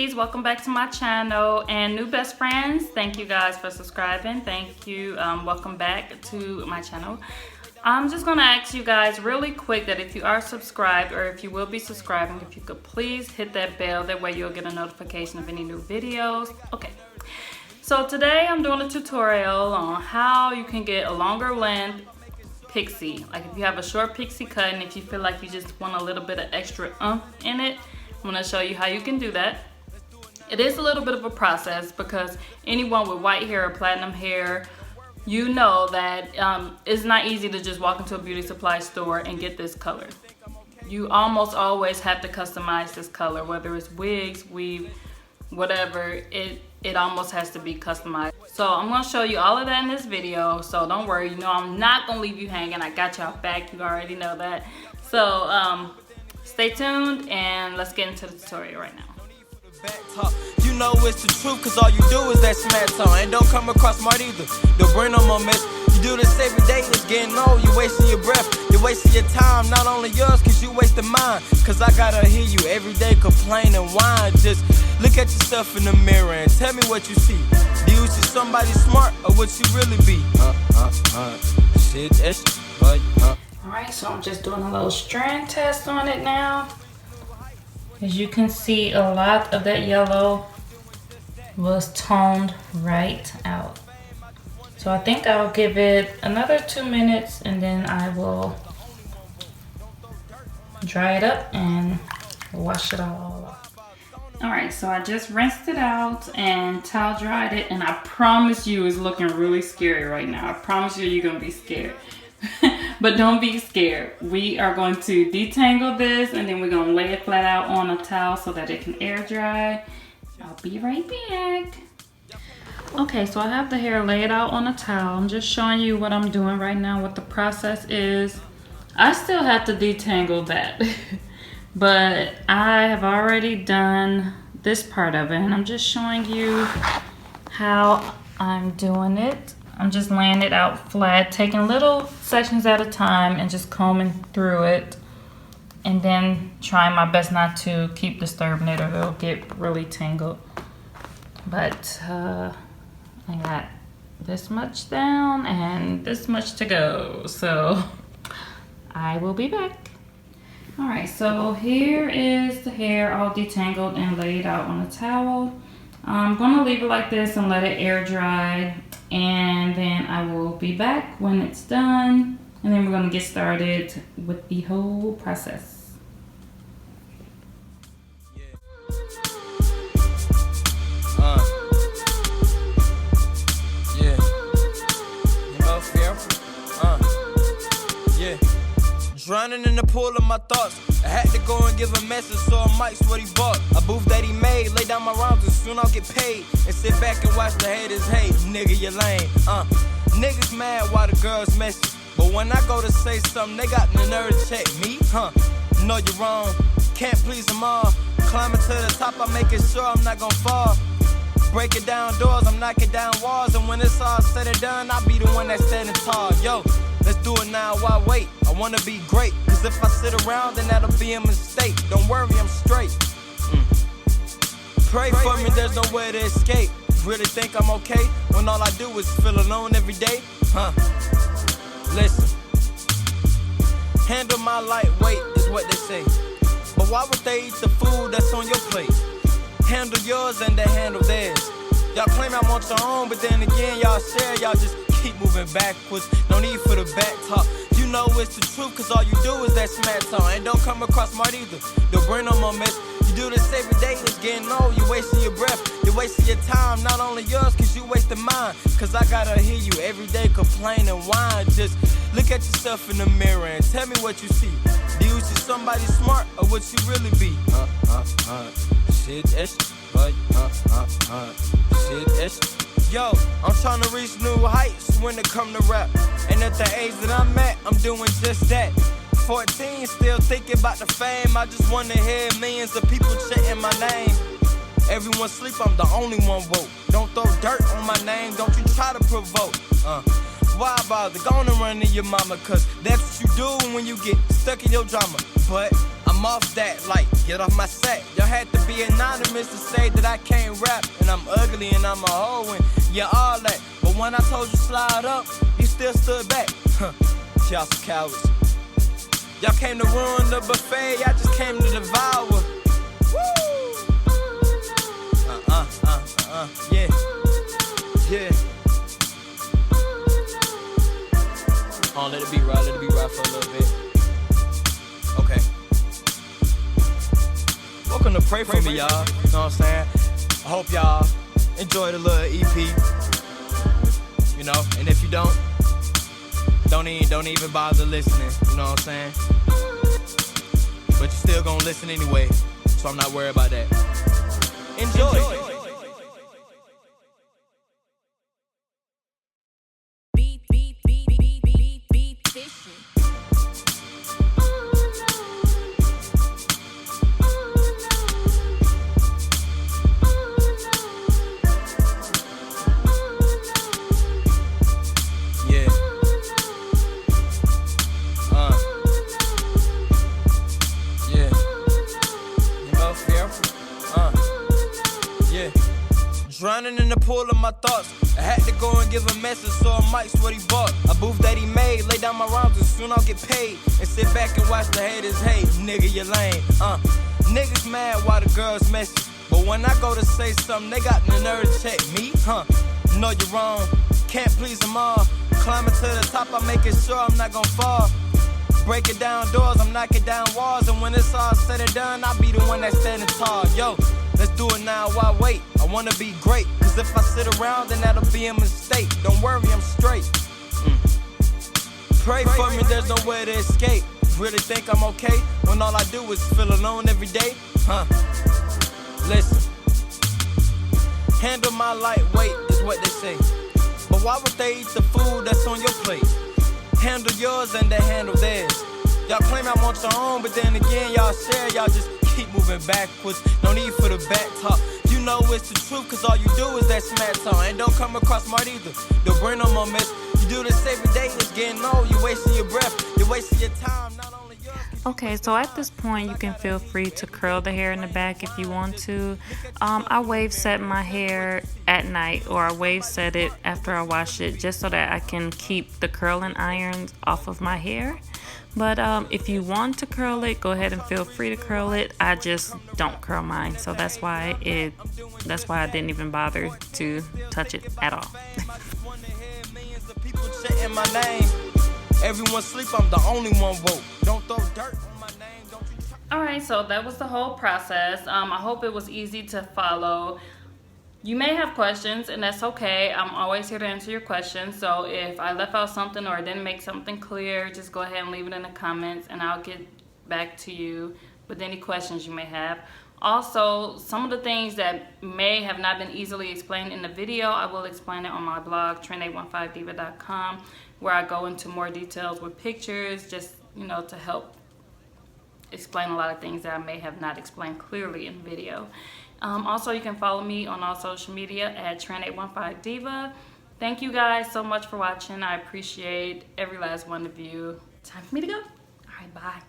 besties, welcome back to my channel, and new best friends, thank you guys for subscribing. Thank you. Welcome back to my channel. I'm just gonna ask you guys really quick that if you are subscribed, or if you will be subscribing, if you could please hit that bell, that way you'll get a notification of any new videos. Okay, so today I'm doing a tutorial on how you can get a longer length pixie. Like if you have a short pixie cut and if you feel like you just want a little bit of extra in it, I'm going to show you how you can do that. It is a little bit of a process because anyone with white hair or platinum hair, you know that it's not easy to just walk into a beauty supply store and get this color. You almost always have to customize this color, whether it's wigs, weave, whatever, it almost has to be customized. So I'm going to show you all of that in this video, so don't worry, you know I'm not going to leave you hanging. I got y'all back, you already know that. So stay tuned and let's get into the tutorial right now. You know it's the truth, cause all you do is that smack talk. And don't come across smart either, don't bring no more mess. You do this every day, it's getting old, you wasting your breath. You're wasting your time, not only yours, cause you wasting mine. Cause I gotta hear you every day complain and whine. Just look at yourself in the mirror and tell me what you see. Do you see somebody smart or what you really be? Shit, that's right, Alright, so I'm just doing a little strand test on it now. As you can see, a lot of that yellow was toned right out. So I think I'll give it another 2 minutes and then I will dry it up and wash it all off. Alright, so I just rinsed it out and towel dried it, and I promise you it's looking really scary right now. I promise you you're gonna be scared. But don't be scared. We are going to detangle this and then we're going to lay it flat out on a towel so that it can air dry. I'll be right back. Okay, so I have the hair laid out on a towel. I'm just showing you what I'm doing right now, what the process is. I still have to detangle that. But I have already done this part of it and I'm just showing you how I'm doing it. I'm just laying it out flat, taking little sections at a time and just combing through it, and then trying my best not to keep disturbing it or it'll get really tangled. But I got this much down and this much to go, so I will be back. Alright, so here is the hair all detangled and laid out on a towel. I'm going to leave it like this and let it air dry, and then I will be back when it's done, and then we're going to get started with the whole process. Drowning in the pool of my thoughts, I had to go and give a message, so I might what he bought. A booth that he made, lay down my rhymes and soon I'll get paid. And sit back and watch the haters hate, nigga you lame. Niggas mad while the girls messy, but when I go to say something, they got the nerve to check me, No, you're wrong, can't please them all. Climbing to the top, I'm making sure I'm not gonna fall. Breaking down doors, I'm knocking down walls, and when it's all said and done, I'll be the one that's standing tall. Yo, let's do it now, why wait? I wanna be great, cause if I sit around, then that'll be a mistake. Don't worry, I'm straight. Pray for me, there's no way to escape. Really think I'm okay when all I do is feel alone every day? Listen, handle my lightweight is what they say, but why would they eat the food that's on your plate? Handle yours and they handle theirs. Y'all claim I want your own, but then again y'all share, y'all just keep moving backwards. No need for the back talk. You know it's the truth, cause all you do is that smack talk. And don't come across smart either, don't bring no more mess. You do this every day, it's getting old, you wasting your breath. You're wasting your time, not only yours, cause you wasting mine. Cause I gotta hear you every day complain and whine. Just look at yourself in the mirror and tell me what you see. Do you see somebody smart or what you really be? Shit, that's right, shit, that's. Yo, I'm trying to reach new heights when it come to rap. And at the age that I'm at, I'm doing just that. 14, still thinking about the fame. I just wanna hear millions of people chanting my name. Everyone sleep, I'm the only one woke. Don't throw dirt on my name, don't you try to provoke. Why bother? Go on and run to your mama, cause that's what you do when you get stuck in your drama. But I'm I'm off that, like, get off my sack. Y'all had to be anonymous to say that I can't rap. And I'm ugly and I'm a hoe and yeah, all that. But when I told you slide up, you still stood back. Huh, y'all some cowards. Y'all came to ruin the buffet, y'all just came to devour. Woo! Yeah. Yeah. Let it be right for a little bit. Okay. Welcome to Pray For Me, y'all. You know what I'm saying? I hope y'all enjoy the little EP. You know, and if you don't even bother listening. You know what I'm saying? But you still gonna listen anyway, so I'm not worried about that. Enjoy. Drowning in the pool of my thoughts. I had to go and give a message, so I mic's what he bought. A booth that he made, lay down my rhymes and soon I'll get paid. And sit back and watch the haters hate. Nigga, you lame. Niggas mad while the girls messy. But when I go to say something, they got the nerve to check me. No, you're wrong. Can't please them all. Climbing to the top, I'm making sure I'm not gonna fall. Breaking down doors, I'm knocking down walls. And when it's all said and done, I'll be the one that's standing tall. Yo, let's do it now, why wait? I wanna be great, cause if I sit around, then that'll be a mistake. Don't worry, I'm straight. Pray for me, there's nowhere to escape. Really think I'm okay when all I do is feel alone every day? Listen. Handle my lightweight is what they say. But why would they eat the food that's on your plate? Handle yours and they handle theirs. Y'all claim I want your own, but then again, y'all share, y'all just keep moving backwards. No need for the back talk. You know it's the truth, cause all you do is that smack talk. And don't come across smart either. Don't bring no more mess. You do this every day, it's getting old. You're wasting your breath, you're wasting your time. Not only yours. Okay, so at this point, you can feel free to curl the hair in the back if you want to. I wave set my hair at night, or I wave set it after I wash it, just so that I can keep the curling irons off of my hair. But if you want to curl it, go ahead and feel free to curl it. I just don't curl mine, so that's why I didn't even bother to touch it at all. Everyone sleep, I'm the only one woke. Don't throw dirt on my name. Don't you Alright, so that was the whole process. I hope it was easy to follow. You may have questions, and that's okay. I'm always here to answer your questions. So if I left out something or didn't make something clear, just go ahead and leave it in the comments, and I'll get back to you with any questions you may have. Also, some of the things that may have not been easily explained in the video, I will explain it on my blog, trend815diva.com, where I go into more details with pictures, just, to help explain a lot of things that I may have not explained clearly in video. Also, you can follow me on all social media at trend815diva. Thank you guys so much for watching. I appreciate every last one of you. Time for me to go. All right, bye.